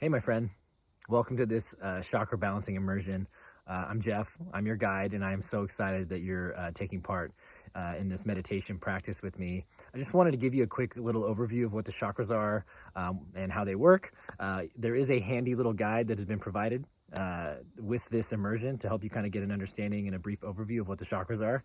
Hey, my friend. Welcome to this chakra balancing immersion. I'm Jeff. I'm your guide, and I am so excited that you're taking part in this meditation practice with me. I just wanted to give you a quick little overview of what the chakras are and how they work. There is a handy little guide that has been provided with this immersion to help you kind of get an understanding and a brief overview of what the chakras are.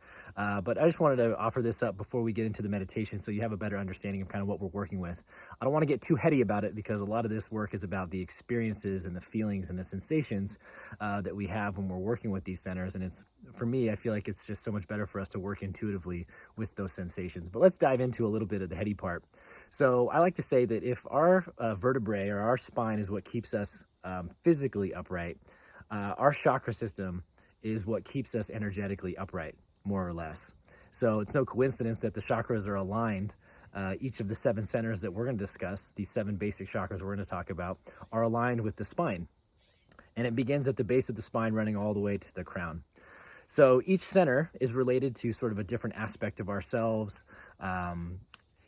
But I just wanted to offer this up before we get into the meditation so you have a better understanding of kind of what we're working with. I don't want to get too heady about it because a lot of this work is about the experiences and the feelings and the sensations that we have when we're working with these centers. And it's, for me, I feel like it's just so much better for us to work intuitively with those sensations. But let's dive into a little bit of the heady part. So I like to say that if our vertebrae or our spine is what keeps us physically upright, our chakra system is what keeps us energetically upright, more or less. So it's no coincidence that the chakras are aligned. Each of the 7 centers that we're going to discuss, these 7 basic chakras we're going to talk about, are aligned with the spine. And it begins at the base of the spine, running all the way to the crown. So each center is related to sort of a different aspect of ourselves.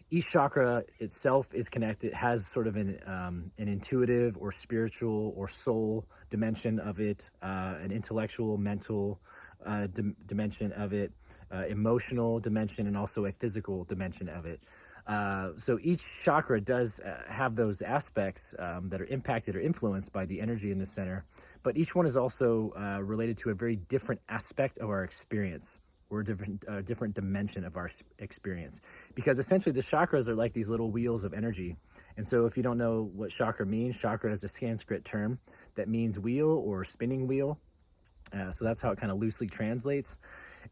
Each chakra itself is connected, has sort of an intuitive or spiritual or soul dimension of it, an intellectual, mental dimension of it, emotional dimension, and also a physical dimension of it. So each chakra does have those aspects that are impacted or influenced by the energy in the center, but each one is also related to a very different aspect of our experience, or a different dimension of our experience. Because essentially the chakras are like these little wheels of energy. And so if you don't know what chakra means, chakra is a Sanskrit term that means wheel or spinning wheel. So that's how it kind of loosely translates.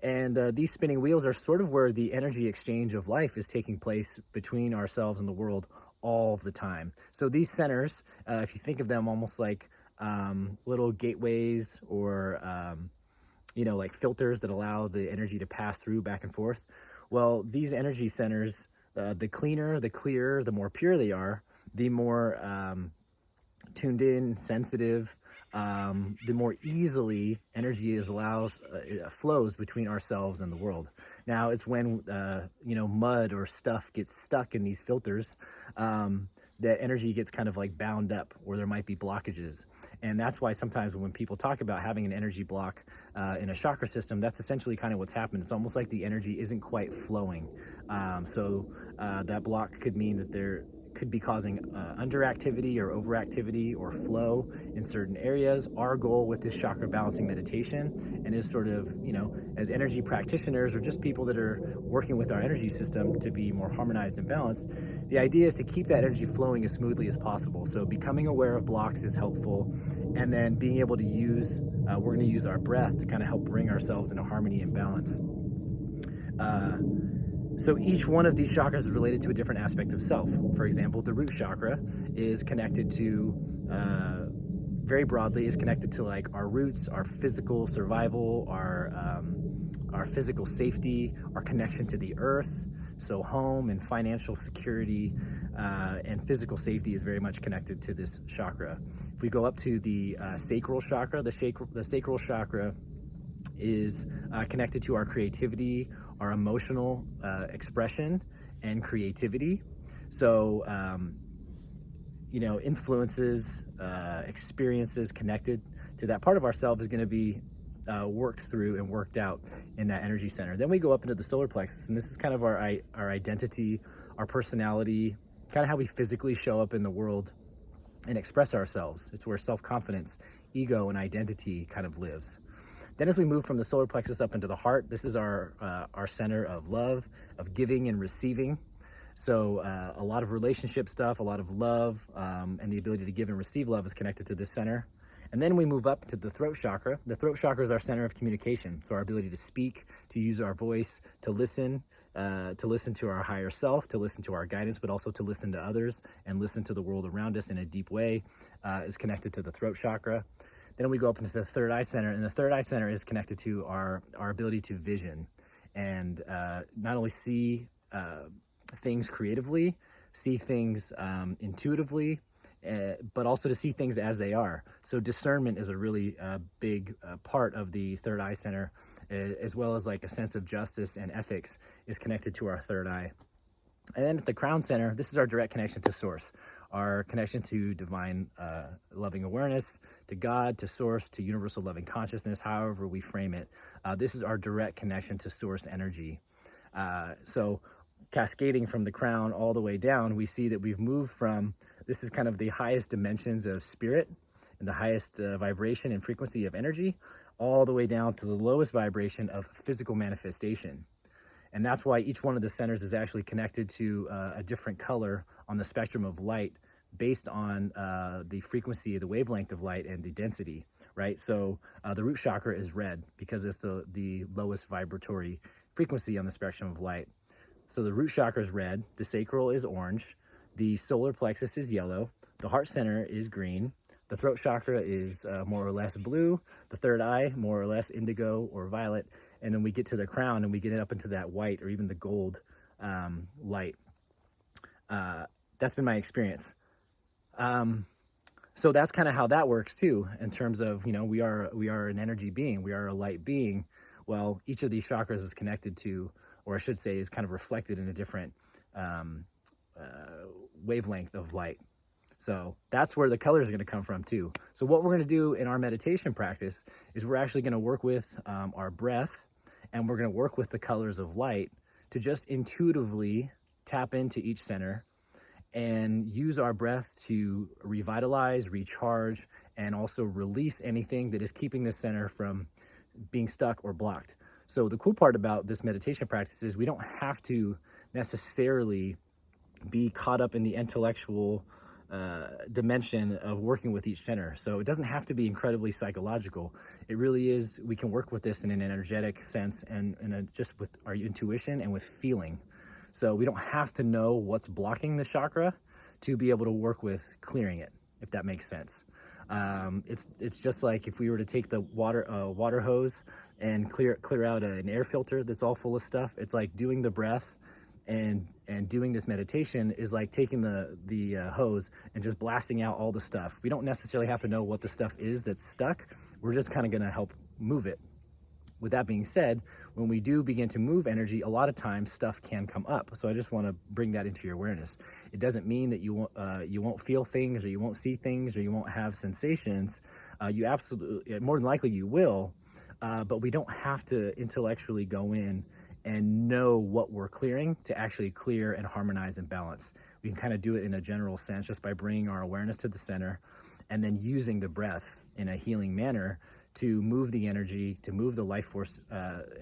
And these spinning wheels are sort of where the energy exchange of life is taking place between ourselves and the world all the time. So these centers, if you think of them almost like little gateways or like filters that allow the energy to pass through back and forth. Well, these energy centers, the cleaner, the clearer, the more pure they are, the more tuned in, sensitive, the more easily energy flows between ourselves and the world. Now, it's when mud or stuff gets stuck in these filters that energy gets kind of like bound up, or there might be blockages. And that's why sometimes when people talk about having an energy block in a chakra system, that's essentially kind of what's happened. It's almost like the energy isn't quite flowing. So that block could mean that there could be causing underactivity or overactivity or flow in certain areas. Our goal with this chakra balancing meditation, and is sort of, as energy practitioners or just people that are working with our energy system to be more harmonized and balanced, the idea is to keep that energy flowing as smoothly as possible. So becoming aware of blocks is helpful, and then being able to use, we're going to use our breath to kind of help bring ourselves into harmony and balance. So each one of these chakras is related to a different aspect of self. For example, the root chakra is connected to, very broadly, is connected to like our roots, our physical survival, our physical safety, our connection to the earth. So home and financial security and physical safety is very much connected to this chakra. If we go up to the sacral chakra, the sacral chakra is connected to our creativity, our emotional expression and creativity. So, influences, experiences connected to that part of ourselves is going to be worked through and worked out in that energy center. Then we go up into the solar plexus, and this is kind of our identity, our personality, kind of how we physically show up in the world and express ourselves. It's where self-confidence, ego, and identity kind of lives. Then as we move from the solar plexus up into the heart, this is our center of love, of giving and receiving. So a lot of relationship stuff, a lot of love, and the ability to give and receive love is connected to this center. And then we move up to the throat chakra. The throat chakra is our center of communication. So our ability to speak, to use our voice, to listen to our higher self, to listen to our guidance, but also to listen to others and listen to the world around us in a deep way is connected to the throat chakra. Then we go up into the third eye center, and the third eye center is connected to our ability to vision and not only see things creatively, see things intuitively, but also to see things as they are. So discernment is a really big part of the third eye center, as well as like a sense of justice and ethics is connected to our third eye. And then at the crown center, this is our direct connection to source, our connection to divine loving awareness, to God, to source, to universal loving consciousness, however we frame it. This is our direct connection to source energy. So cascading from the crown all the way down, we see that we've moved from, this is kind of the highest dimensions of spirit and the highest vibration and frequency of energy, all the way down to the lowest vibration of physical manifestation. And that's why each one of the centers is actually connected to a different color on the spectrum of light based on the frequency, the wavelength of light, and the density, right? So the root chakra is red because it's the lowest vibratory frequency on the spectrum of light. So the root chakra is red, the sacral is orange, the solar plexus is yellow, the heart center is green, the throat chakra is more or less blue, the third eye more or less indigo or violet, and then we get to the crown and we get up into that white or even the gold light. That's been my experience. So that's kind of how that works too, in terms of, we are an energy being, we are a light being. Well, each of these chakras is connected to, or I should say is kind of reflected in a different wavelength of light. So that's where the colors are going to come from too. So what we're going to do in our meditation practice is we're actually going to work with our breath, and we're going to work with the colors of light to just intuitively tap into each center and use our breath to revitalize, recharge, and also release anything that is keeping this center from being stuck or blocked. So the cool part about this meditation practice is we don't have to necessarily be caught up in the intellectual dimension of working with each center. So it doesn't have to be incredibly psychological. It really is, we can work with this in an energetic sense and just with our intuition and with feeling. So we don't have to know what's blocking the chakra to be able to work with clearing it, if that makes sense. It's just like if we were to take the water hose and clear out an air filter that's all full of stuff. It's like doing the breath and doing this meditation is like taking the hose and just blasting out all the stuff. We don't necessarily have to know what the stuff is that's stuck. We're just kind of going to help move it. With that being said, when we do begin to move energy, a lot of times stuff can come up. So I just want to bring that into your awareness. It doesn't mean that you won't feel things, or you won't see things, or you won't have sensations. You absolutely, more than likely you will, but we don't have to intellectually go in and know what we're clearing to actually clear and harmonize and balance. We can kind of do it in a general sense just by bringing our awareness to the center and then using the breath in a healing manner to move the energy, to move the life force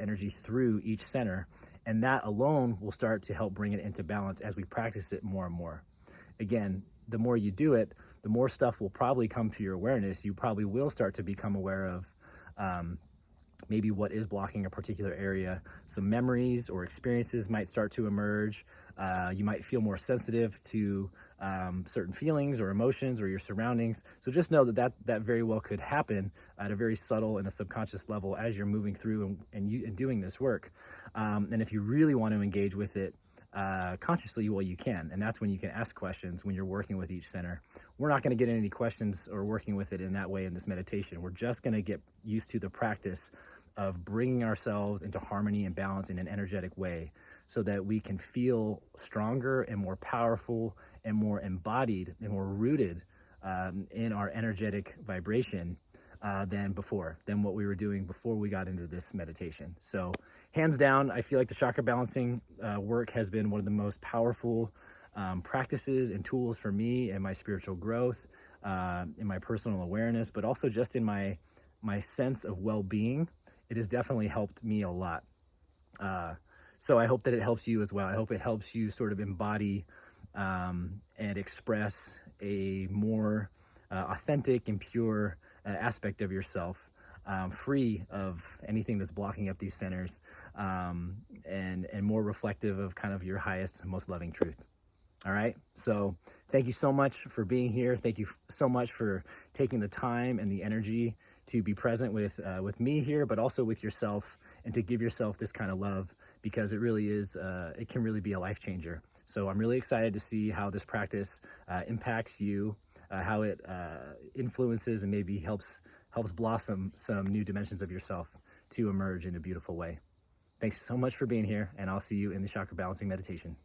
energy through each center. And that alone will start to help bring it into balance as we practice it more and more. Again, the more you do it, the more stuff will probably come to your awareness. You probably will start to become aware of maybe what is blocking a particular area. Some memories or experiences might start to emerge. You might feel more sensitive to certain feelings or emotions or your surroundings. So just know that very well could happen at a very subtle and a subconscious level as you're moving through and doing this work. And if you really want to engage with it consciously, well, you can. And that's when you can ask questions when you're working with each center. We're not going to get any questions or working with it in that way in this meditation. We're just going to get used to the practice of bringing ourselves into harmony and balance in an energetic way so that we can feel stronger and more powerful and more embodied and more rooted in our energetic vibration than what we were doing before we got into this meditation. So hands down, I feel like the chakra balancing work has been one of the most powerful practices and tools for me and my spiritual growth, in my personal awareness, but also just in my sense of well-being. It has definitely helped me a lot. So I hope that it helps you as well. I hope it helps you sort of embody and express a more authentic and pure aspect of yourself, free of anything that's blocking up these centers, and more reflective of kind of your highest, most loving truth. All right. So thank you so much for being here. Thank you so much for taking the time and the energy to be present with me here, but also with yourself, and to give yourself this kind of love, because it really is, it can really be a life changer. So I'm really excited to see how this practice impacts you, how it influences and maybe helps blossom some new dimensions of yourself to emerge in a beautiful way. Thanks so much for being here, and I'll see you in the chakra balancing meditation.